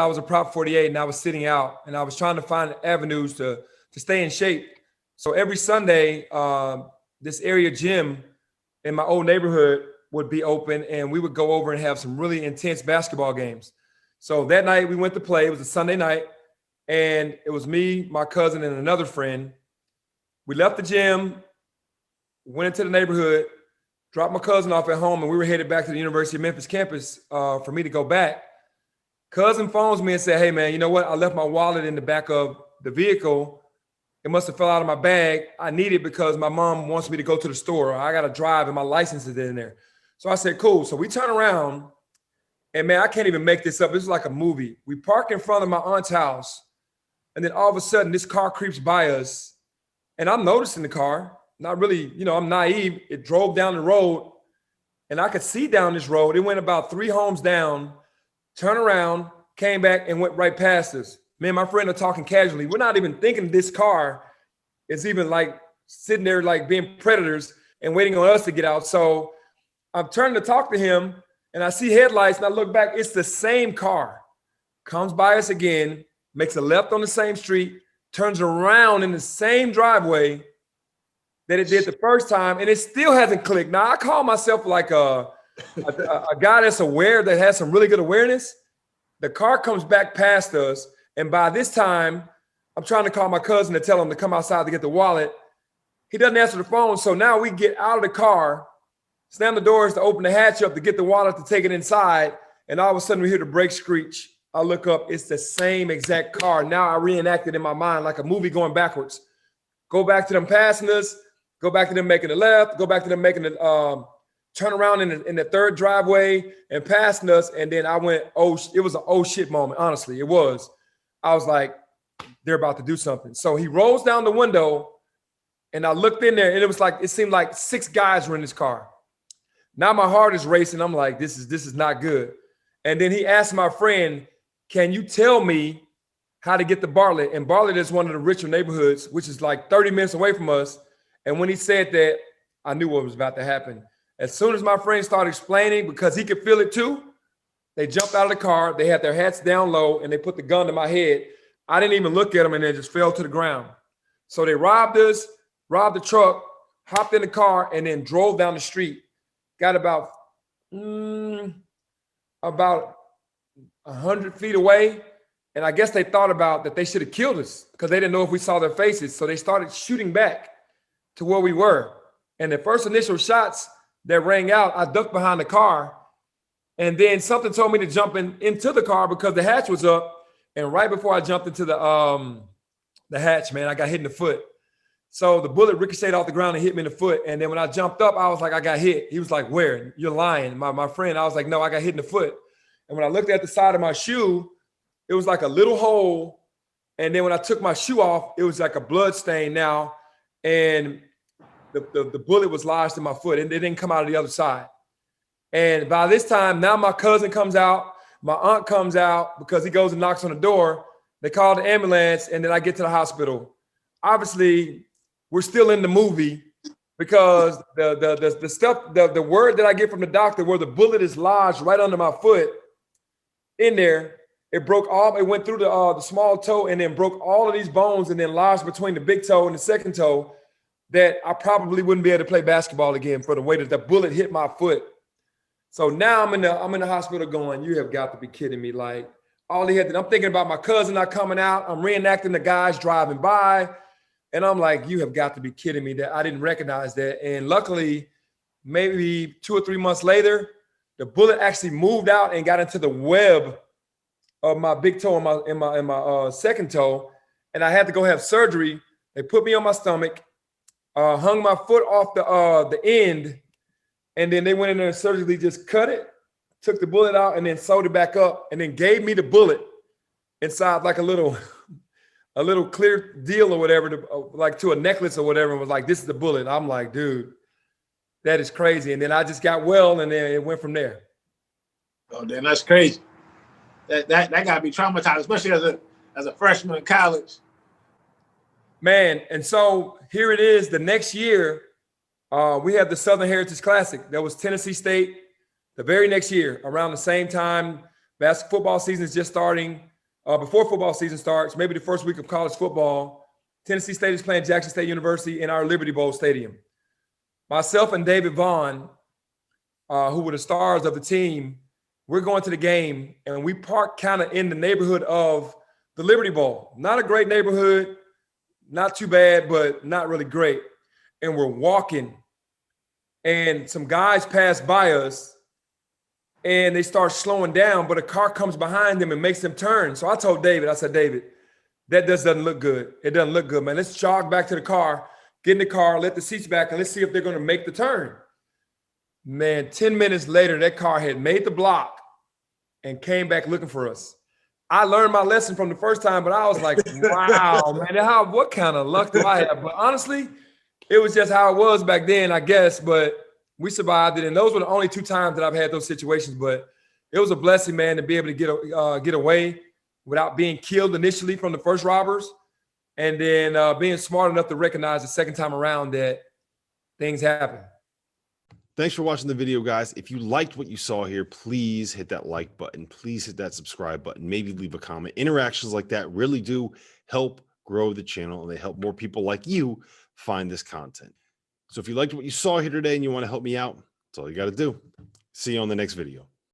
I was a Prop 48 and I was sitting out and I was trying to find avenues to stay in shape. So every Sunday, this area gym in my old neighborhood would be open and we would go over and have some really intense basketball games. So that night we went to play. It was a Sunday night and it was me, my cousin, and another friend. We left the gym, went into the neighborhood, dropped my cousin off at home, and we were headed back to the University of Memphis campus for me to go back. Cousin phones me and said, hey, man, you know what? I left my wallet in the back of the vehicle. It must have fell out of my bag. I need it because my mom wants me to go to the store. I got to drive and my license is in there. So I said, cool. So we turn around and, man, I can't even make this up. This is like a movie. We park in front of my aunt's house. And then all of a sudden, this car creeps by us. And I'm noticing the car. Not really, I'm naive. It drove down the road. And I could see down this road. It went about 3 homes down, turned around, came back, and went right past us. Me and my friend are talking casually. We're not even thinking this car is even like sitting there like being predators and waiting on us to get out. So I'm turning to talk to him, and I see headlights, and I look back. It's the same car. Comes by us again, makes a left on the same street, turns around in the same driveway that it did the first time, and it still hasn't clicked. Now, I call myself like a guy that's aware, that has some really good awareness. The car comes back past us, and by this time, I'm trying to call my cousin to tell him to come outside to get the wallet. He doesn't answer the phone, so now we get out of the car, slam the doors to open the hatch up to get the wallet to take it inside, and all of a sudden we hear the brakes screech. I look up, it's the same exact car. Now I reenact it in my mind like a movie going backwards. Go back to them passing us, go back to them making the left, go back to them making the turn around in the third driveway and passing us. And then I went, it was an oh shit moment. Honestly, it was. I was like, they're about to do something. So he rolls down the window and I looked in there and it seemed like 6 guys were in this car. Now my heart is racing. I'm like, this is not good. And then he asked my friend, can you tell me how to get to Bartlett? And Bartlett is one of the richer neighborhoods, which is like 30 minutes away from us. And when he said that, I knew what was about to happen. As soon as my friend started explaining, because he could feel it too, they jumped out of the car. They had their hats down low and they put the gun to my head. I didn't even look at them and they just fell to the ground. So they robbed us, robbed the truck, hopped in the car, and then drove down the street. Got about 100 feet away. And I guess they thought about that they should have killed us because they didn't know if we saw their faces. So they started shooting back to where we were. And the first initial shots that rang out, I ducked behind the car. And then something told me to jump into the car because the hatch was up. And right before I jumped into the hatch, man, I got hit in the foot. So the bullet ricocheted off the ground and hit me in the foot. And then when I jumped up, I was like, I got hit. He was like, where? You're lying. My friend, I was like, no, I got hit in the foot. And when I looked at the side of my shoe, it was like a little hole. And then when I took my shoe off, it was like a blood stain now. And the bullet was lodged in my foot and it didn't come out of the other side. And by this time, now my cousin comes out, my aunt comes out because he goes and knocks on the door. They call the ambulance and then I get to the hospital. Obviously, we're still in the movie because the stuff, the word that I get from the doctor where the bullet is lodged right under my foot in there, it went through the small toe and then broke all of these bones and then lodged between the big toe and the second toe that I probably wouldn't be able to play basketball again for the way that the bullet hit my foot. So now I'm in the hospital going, you have got to be kidding me. Like I'm thinking about my cousin not coming out. I'm reenacting the guys driving by. And I'm like, you have got to be kidding me that I didn't recognize that. And luckily, maybe 2 or 3 months later, the bullet actually moved out and got into the web of my big toe in my second toe. And I had to go have surgery. They put me on my stomach, hung my foot off the end. And then they went in there and surgically just cut it, took the bullet out and then sewed it back up and then gave me the bullet inside like a little clear deal or whatever, like to a necklace or whatever, and was like, this is the bullet. I'm like, dude, that is crazy. And then I just got well and then it went from there. Oh, damn, that's crazy. That gotta be traumatized, especially as a freshman in college. Man, and so here it is. The next year, we had the Southern Heritage Classic. That was Tennessee State. The very next year, around the same time, football season is just starting. before football season starts, maybe the first week of college football, Tennessee State is playing Jackson State University in our Liberty Bowl stadium. Myself and David Vaughn, who were the stars of the team, we're going to the game, and we park kind of in the neighborhood of the Liberty Bowl. Not a great neighborhood, not too bad, but not really great. And we're walking, and some guys pass by us, and they start slowing down, but a car comes behind them and makes them turn. So I told David, I said, David, that doesn't look good. It doesn't look good, man. Let's jog back to the car, get in the car, let the seats back, and let's see if they're going to make the turn. Man, 10 minutes later, that car had made the block and came back looking for us. I learned my lesson from the first time, but I was like, wow, man, what kind of luck do I have? But honestly, it was just how it was back then, I guess, but we survived it. And those were the only 2 times that I've had those situations, but it was a blessing, man, to be able to get away without being killed initially from the first robbers, and then being smart enough to recognize the second time around that things happen. Thanks for watching the video, guys. If you liked what you saw here, please hit that like button. Please hit that subscribe button. Maybe leave a comment. Interactions like that really do help grow the channel, and they help more people like you find this content. So if you liked what you saw here today and you want to help me out, that's all you got to do. See you on the next video.